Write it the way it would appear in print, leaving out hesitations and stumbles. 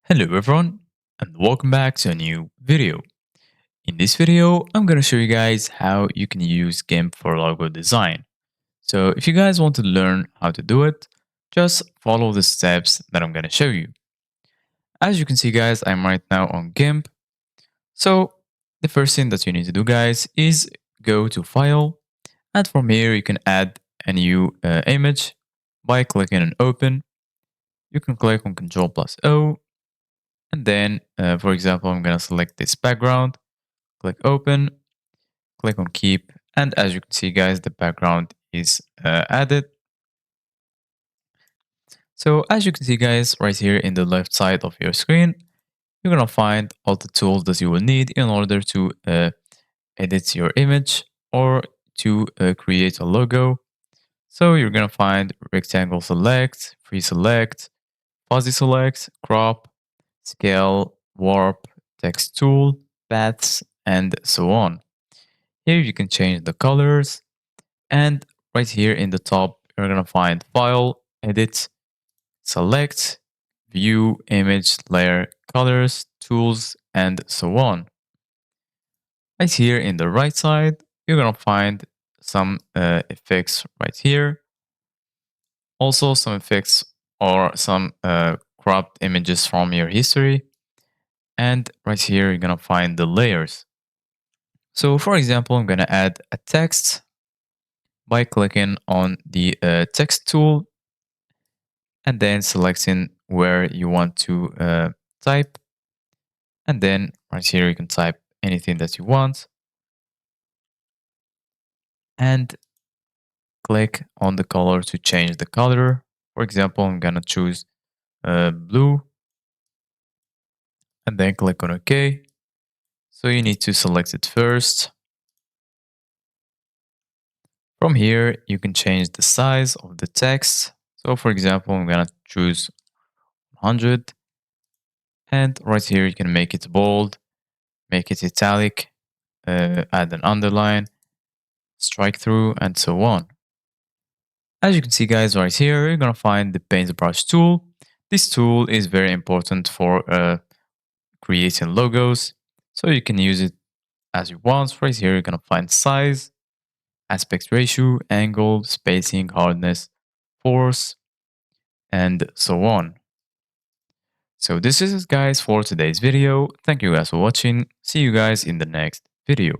Hello everyone and welcome back to a new video. In this video, I'm going to show you guys how you can use Gimp for logo design. So if you guys want to learn how to do it, just follow the steps that I'm going to show you. As you can see guys, I'm right now on Gimp. So the first thing that you need to do guys is go to File, and from here you can add a new image by clicking on Open. You can click on Ctrl plus O. And then, for example, I'm going to select this background, click open, click on keep. And as you can see, guys, the background is added. So as you can see, guys, right here in the left side of your screen, you're going to find all the tools that you will need in order to edit your image or to create a logo. So you're going to find rectangle select, free select, fuzzy select, crop, scale, warp, text tool, paths, and so on. Here you can change the colors, and right here in the top, you're gonna find File, Edit, Select, View, Image, Layer, Colors, Tools, and so on. Right here in the right side, you're gonna find some effects right here. Also some effects or some cropped images from your history. And right here, you're gonna find the layers. So for example, I'm gonna add a text by clicking on the text tool and then selecting where you want to type. And then right here, you can type anything that you want and click on the color to change the color. For example, I'm gonna choose blue and then click on OK. So you need to select it first. From here, you can change the size of the text. So for example, I'm gonna choose 100. And right here, you can make it bold, make it italic, add an underline, strike through, and so on. As you can see guys right here, you're going to find the paintbrush tool. This tool is very important for creating logos. So you can use it as you want. Right here, you're going to find size, aspect ratio, angle, spacing, hardness, force, and so on. So this is it guys for today's video. Thank you guys for watching. See you guys in the next video.